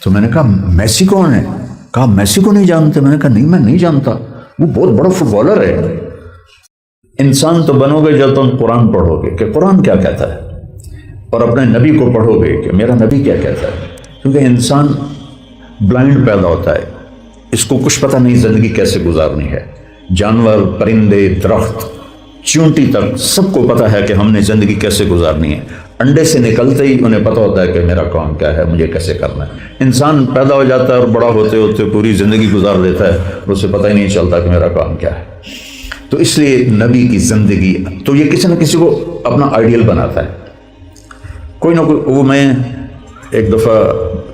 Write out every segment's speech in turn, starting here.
تو میں نے کہا میسی کون ہے؟ کہا میسی کو نہیں جانتے؟ میں نے کہا نہیں میں نہیں جانتا، وہ بہت بڑا فٹ بالر ہے۔ انسان تو بنو گے جب تم قرآن پڑھو گے کہ قرآن کیا کہتا ہے، اور اپنے نبی کو پڑھو گے کہ میرا نبی کیا کہتا ہے۔ کیونکہ انسان بلائنڈ پیدا ہوتا ہے، اس کو کچھ پتہ نہیں زندگی کیسے گزارنی ہے۔ جانور، پرندے، درخت، چونٹی تک سب کو پتہ ہے کہ ہم نے زندگی کیسے گزارنی ہے۔ انڈے سے نکلتے ہی انہیں پتہ ہوتا ہے کہ میرا کام کیا ہے، مجھے کیسے کرنا ہے۔ انسان پیدا ہو جاتا ہے اور بڑا ہوتے ہوتے پوری زندگی گزار دیتا ہے، اسے پتہ ہی نہیں چلتا کہ میرا کام کیا ہے۔ تو اس لیے نبی کی زندگی تو یہ کسی نہ کسی کو اپنا آئیڈیل بناتا ہے، کوئی نہ کوئی۔ وہ میں ایک دفعہ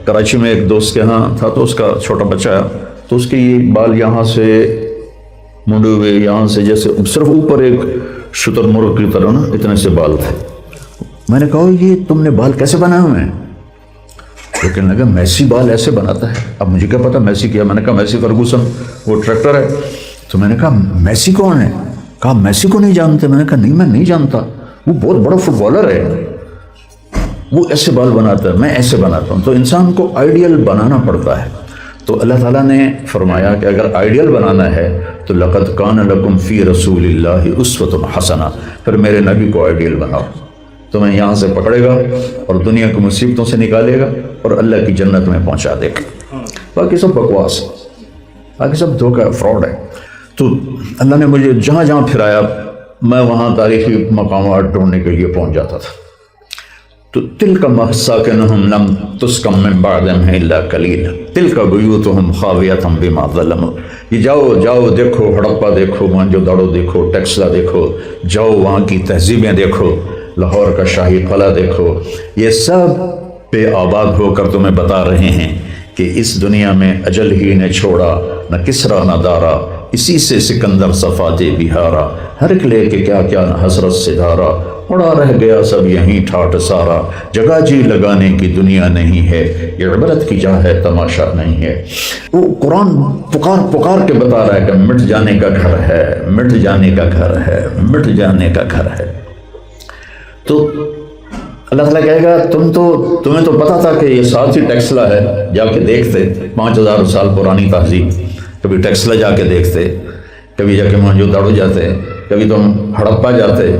کراچی میں ایک دوست کے ہاں تھا، تو اس کا چھوٹا بچہ ہے، تو اس کے یہ بال یہاں سے منڈے ہوئے، یہاں سے جیسے صرف اوپر ایک شتر مرغ کی طرح نا اتنے سے بال تھے۔ میں نے کہا یہ تم نے بال کیسے بنائے ہوئے ہیں؟ تو کہنے لگا میسی بال ایسے بناتا ہے۔ اب مجھے کیا پتا میسی کیا؟ میں نے کہا میسی فرگوسن وہ ٹریکٹر ہے۔ تو میں نے کہا میسی کون ہے؟ کہا میسی کو نہیں جانتے؟ میں نے کہا نہیں میں نہیں جانتا، وہ بہت بڑا فٹ بالر ہے، وہ ایسے بال بناتا ہے، میں ایسے بناتا ہوں۔ تو انسان کو آئیڈیل بنانا پڑتا ہے۔ تو اللہ تعالیٰ نے فرمایا کہ اگر آئیڈیل بنانا ہے تو لقد کان لکم فی رسول اللہ اسوۃ حسنہ، پھر میرے نبی کو آئیڈیل بناؤ، تمہیں یہاں سے پکڑے گا اور دنیا کی مصیبتوں سے نکالے گا اور اللہ کی جنت میں پہنچا دے گا۔ باقی سب بکواس ہے، باقی سب دھوکہ، فراڈ ہے۔ تو اللہ نے مجھے جہاں جہاں پھرایا میں وہاں تاریخی مقامات ڈھونڈنے کے لیے پہنچ جاتا تھا۔ تو تلک مساکنہم لم تسکن من بعدہم الا قلیلا تلک بیوتہم خاویۃ بما ظلموا۔ یہ جاؤ دیکھو ہڑپا دیکھو، موہنجو دڑو دیکھو، ٹیکسلا دیکھو، جاؤ وہاں کی تہذیبیں دیکھو، لاہور کا شاہی قلعہ دیکھو، یہ سب بے آباد ہو کر تمہیں بتا رہے ہیں کہ اس دنیا میں اجل ہی نے چھوڑا نہ کسرا نہ دارا، اسی سے سکندر صفاتے بہارا، ہر ایک لے کے کیا کیا نہ حسرت سے دھارا، اڑا رہ گیا سب یہیں ٹھاٹ سارا، جگہ جی لگانے کی دنیا نہیں ہے، یہ عبرت کی جا ہے تماشا نہیں ہے۔ وہ قرآن پکار کے بتا رہا ہے کہ مٹ جانے کا گھر ہے، مٹ جانے کا گھر ہے، مٹ جانے کا گھر ہے۔ تو اللہ تعالیٰ کہے گا تمہیں تو پتا تھا کہ یہ ساتھ ہی ٹیکسلا ہے، جا کے دیکھتے 5000 سال پرانی تہذیب، کبھی ٹیکسلا جا کے دیکھتے، کبھی جا کے موہنجو دڑو جاتے، کبھی تم ہڑپا جاتے۔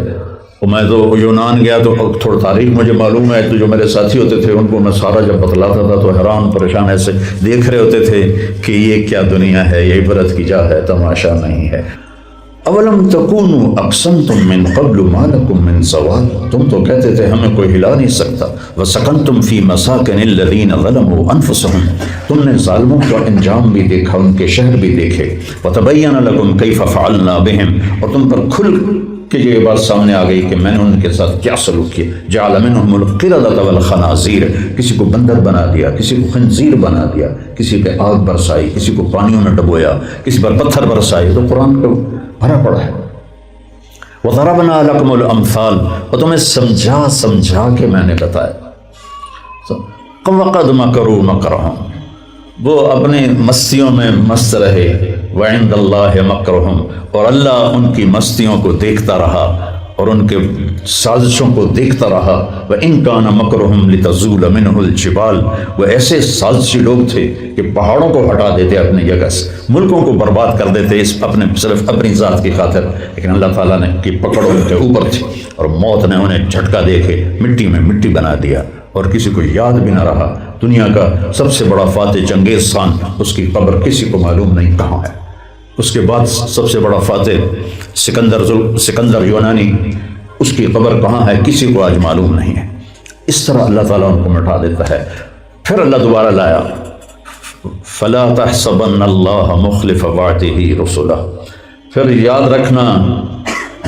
اور میں تو یونان گیا تو تھوڑا تاریخ مجھے معلوم ہے، تو جو میرے ساتھی ہوتے تھے ان کو میں سارا جب بتلاتا تھا تو حیران پریشان ایسے دیکھ رہے ہوتے تھے کہ یہ کیا دنیا ہے، یہ عبرت کی جا ہے تماشا نہیں ہے۔ اولم تکونوا اقسمتم من قبل ما لکم من زوال، تم تو کہتے تھے ہمیں کوئی ہلا نہیں سکتا، وسکنتم فی مساکن الذین ظلموا انفسہم، تم نے ظالموں کا انجام بھی دیکھا، ان کے شہر بھی دیکھے، وتبین لکم کیف فعلنا بہم، اور تم پر کھل کہ یہ بات سامنے آ گئی کہ میں نے ان کے ساتھ کیا سلوک کیا۔ جعل منہم القردۃ والخنازیر، کسی کو بندر بنا دیا، کسی کو خنزیر بنا دیا، کسی پہ آگ برسائی، کسی کو پانیوں میں ڈبویا، کسی پر پتھر برسائے۔ تو قرآن کو بھرا پڑا ہے۔ وضربنا لکم الامثال، اور تمہیں سمجھا کے میں نے بتایا۔ وقد مکروا مکرہم، وہ اپنی مستیوں میں مست رہے، وعند اللہ مکرہم، اور اللہ ان کی مستیوں کو دیکھتا رہا اور ان کے سازشوں کو دیکھتا رہا۔ وَإِن كَانَ مَكْرُهُمْ لِتَزُولَ مِنْهُ الْجِبَالُ، وہ ایسے سازشی لوگ تھے کہ پہاڑوں کو ہٹا دیتے اپنی جگہ سے، ملکوں کو برباد کر دیتے صرف اپنی ذات کی خاطر، لیکن اللہ تعالیٰ نے کی پکڑ ان کے اوپر تھی اور موت نے انہیں جھٹکا دے کے مٹی میں مٹی بنا دیا اور کسی کو یاد بھی نہ رہا۔ دنیا کا سب سے بڑا فاتح چنگیز خان، اس کی قبر کسی کو معلوم نہیں کہاں ہے۔ اس کے بعد سب سے بڑا فاتح سکندر یونانی، اس کی قبر کہاں ہے کسی کو آج معلوم نہیں ہے۔ اس طرح اللہ تعالیٰ ان کو مٹا دیتا ہے۔ پھر اللہ دوبارہ لایا، فَلَا تَحْسَبَنَّ اللَّهَ مُخْلِفَ وَعْدِهِ رُسُلَهُ، پھر یاد رکھنا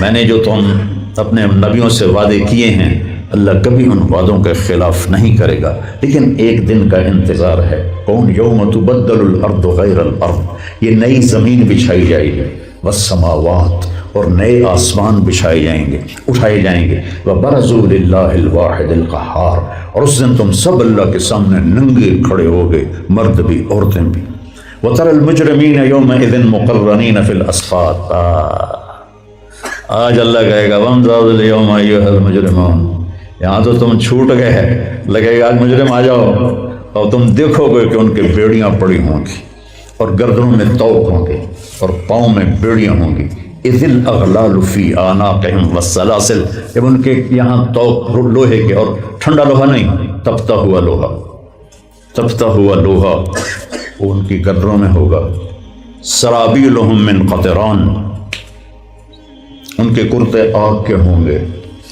میں نے جو تم اپنے نبیوں سے وعدے کیے ہیں، اللہ کبھی ان وعدوں کے خلاف نہیں کرے گا، لیکن ایک دن کا انتظار ہے۔ کون؟ یوم تبدل الارض غیر الارض، یہ نئی زمین بچھائی جائے گی، والسماوات، اور نئے آسمان بچھائے جائیں گے، اٹھائے جائیں گے، وبرزوا للہ الواحد القہار، اور اس دن تم سب اللہ کے سامنے ننگے کھڑے ہوگے، مرد بھی عورتیں بھی۔ وترى المجرمین یومئذ مقرنین فی الاصفاد، آج اللہ کہے گا وامتازوا اليوم ایھا المجرمون، یہاں تو تم چھوٹ گئے ہیں، لگے گا آج مجرم آ جاؤ، اور تم دیکھو گے کہ ان کے بیڑیاں پڑی ہوں گی اور گردنوں میں طوق ہوں گے اور پاؤں میں بیڑیاں ہوں گی. اذ الاغلال فی اعناقہم والسلاسل، جب ان کے یہاں طوق لوہے کے، اور ٹھنڈا لوہا نہیں، تپتا ہوا لوہا، تپتا ہوا لوہا وہ ان کی گردنوں میں ہوگا. سرابیلہم من قطران، ان کے کرتے آگ کے ہوں گے،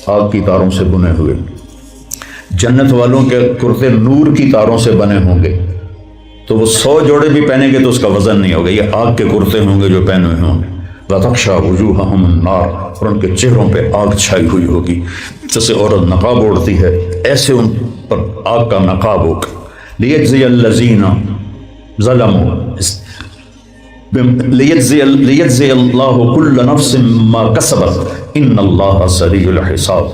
آگ کی تاروں سے بنے ہوئے. جنت والوں کے کرتے نور کی تاروں سے بنے ہوں گے، تو وہ 100 جوڑے بھی پہنیں گے تو اس کا وزن نہیں ہوگا. یہ آگ کے کرتے ہوں گے جو پہنے ہوئے ہوں گے. وَتَغْشَىٰ وُجُوهَهُمُ النَّارُ، اور ان کے چہروں پہ آگ چھائی ہوئی ہوگی. جیسے عورت نقاب اوڑھتی ہے ایسے ان پر آگ کا نقاب ہوگا. لِيَجْزِيَ الَّذِينَ ظَلَمُوا لِيَجْزِيَ اللَّهُ كُلَّ نَفْسٍ مَّا كَسَبَتْ إِنَّ اللَّهَ سَرِيعُ الْحِسَابِ،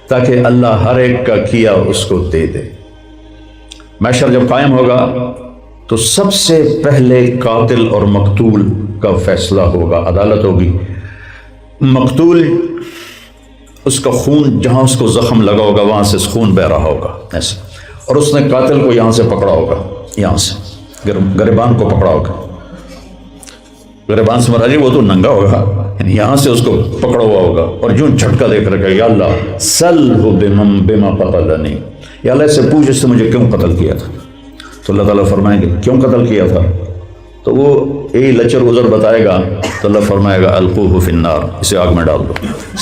تاکہ اللہ ہر ایک کا کیا اس کو دے دے. محشر جب قائم ہوگا تو سب سے پہلے قاتل اور مقتول کا فیصلہ ہوگا، عدالت ہوگی. مقتول اس کا خون جہاں اس کو زخم لگا ہوگا وہاں سے خون بہ رہا ہوگا ایسے، اور اس نے قاتل کو یہاں سے پکڑا ہوگا، یہاں سے گریبان کو پکڑا ہوگا. گریبان سے مراد وہ تو ننگا ہوگا، یعنی یہاں سے اس کو پکڑا ہوا ہوگا اور جو جھٹکا دیکھ رکھا ہے، یا اللہ سلہ بما قتلنی، یا اللہ سے پوچھ اس سے مجھے کیوں قتل کیا تھا. تو اللہ تعالیٰ فرمائیں گے کیوں قتل کیا تھا؟ تو وہ لچر گزر بتائے گا تو اللہ فرمائے گا القوہ فی النار، اسے آگ میں ڈال دو.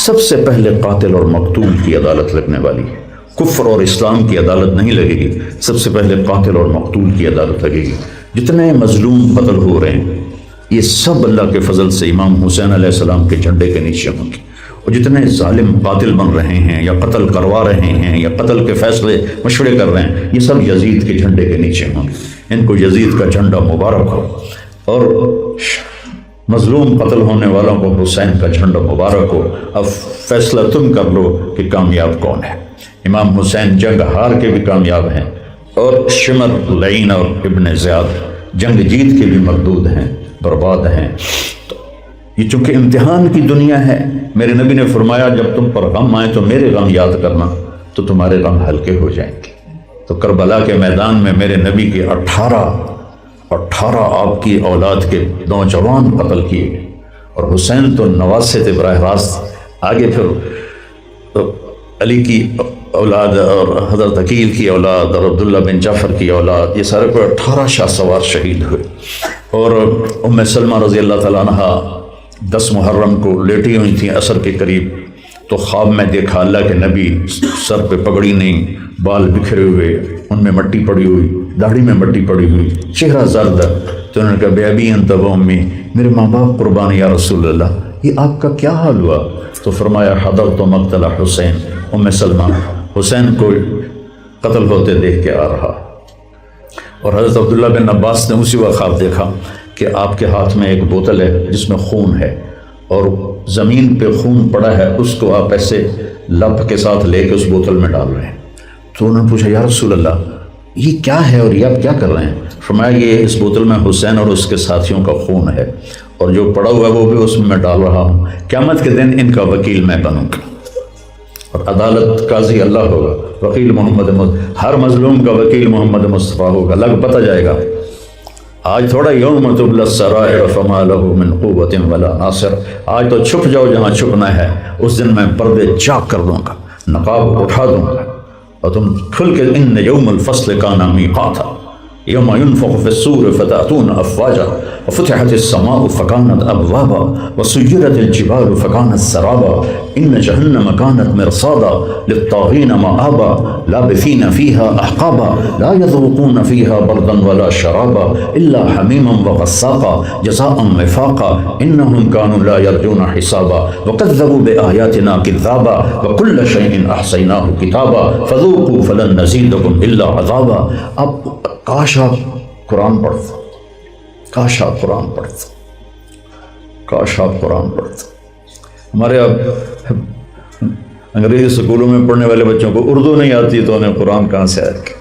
سب سے پہلے قاتل اور مقتول کی عدالت لگنے والی ہے. کفر اور اسلام کی عدالت نہیں لگے گی، سب سے پہلے قاتل اور مقتول کی عدالت لگے گی. جتنے مظلوم قتل ہو رہے ہیں یہ سب اللہ کے فضل سے امام حسین علیہ السلام کے جھنڈے کے نیچے ہوں گے. اور جتنے ظالم قاتل بن رہے ہیں یا قتل کروا رہے ہیں یا قتل کے فیصلے مشورے کر رہے ہیں، یہ سب یزید کے جھنڈے کے نیچے ہوں گے. ان کو یزید کا جھنڈا مبارک ہو، اور مظلوم قتل ہونے والوں کو حسین کا جھنڈا مبارک ہو. اب فیصلہ تم کر لو کہ کامیاب کون ہے. امام حسین جنگ ہار کے بھی کامیاب ہیں، اور شمر لعین اور ابن زیاد جنگ جیت کے بھی مردود ہیں، برباد ہیں. یہ چونکہ امتحان کی دنیا ہے، میرے نبی نے فرمایا جب تم پر غم آئے تو میرے غم یاد کرنا تو تمہارے غم ہلکے ہو جائیں گے. تو کربلا کے میدان میں میرے نبی کے 18 آپ کی اولاد کے نوجوان قتل کیے گئے، اور حسین تو نواسے تھے براہ راست. آگے پھر علی کی اولاد اور حضرت عقیل کی اولاد اور عبداللہ بن جعفر کی اولاد، یہ سارے کو 18 شاہ سوار شہید ہوئے. اور ام سلمہ رضی اللہ تعالیٰ عنہ 10 محرم کو لیٹی ہوئی تھیں عصر کے قریب، تو خواب میں دیکھا اللہ کے نبی سر پہ پگڑی نہیں، بال بکھرے ہوئے، ان میں مٹی پڑی ہوئی، داڑھی میں مٹی پڑی ہوئی، چہرہ زرد. تو انہوں نے کہا بے ابی انت و امی، میرے ماں باپ قربان یا رسول اللہ، یہ آپ کا کیا حال ہوا؟ تو فرمایا حضرت مقتل حسین، ام سلمہ حسین کو قتل ہوتے دیکھ کے آ رہا. اور حضرت عبداللہ بن عباس نے اسی وقت خواب دیکھا کہ آپ کے ہاتھ میں ایک بوتل ہے جس میں خون ہے، اور زمین پہ خون پڑا ہے، اس کو آپ ایسے لب کے ساتھ لے کے اس بوتل میں ڈال رہے ہیں. تو انہوں نے پوچھا یا رسول اللہ یہ کیا ہے اور یہ آپ کیا کر رہے ہیں؟ فرمایا یہ اس بوتل میں حسین اور اس کے ساتھیوں کا خون ہے، اور جو پڑا ہوا ہے وہ بھی اس میں ڈال رہا ہوں. قیامت کے دن ان کا وکیل میں بنوں گا، اور عدالت قاضی اللہ ہوگا، وکیل محمد ہر مظلوم کا وکیل محمد مصطفیٰ ہوگا. لگ پتہ جائے گا. آج تھوڑا یوم تبلی السرائر فما لہ من قوت ولا ناصر، آج تو چھپ جاؤ جہاں چھپنا ہے، اس دن میں پردے چاک کر دوں گا، نقاب اٹھا دوں گا، اور تم کھل کے ان یوم الفصل کان میقاتا یوم ينفخ في الصور فتأتون أفواجا وفتحت السماء فكانت أبوابا وسيرت الجبال فكانت سرابا إن جهنم كانت مرصادا للطاغين مآبا لابثين فيها أحقابا لا يذوقون فيها بردا ولا شرابا إلا حميما وغساقا جزاء وفاقا إنهم كانوا لا يرجون حسابا وكذبوا بآياتنا كذابا وكل شيء أحصيناه كتابا فذوقوا فلن نزيدكم إلا عذابا. اب کاش آپ قرآن پڑھتے، کاش آپ قرآن پڑھتے، کاش آپ قرآن پڑھتے. ہمارے اب انگریزی اسکولوں میں پڑھنے والے بچوں کو اردو نہیں آتی تو انہیں قرآن کہاں سے آئے گا؟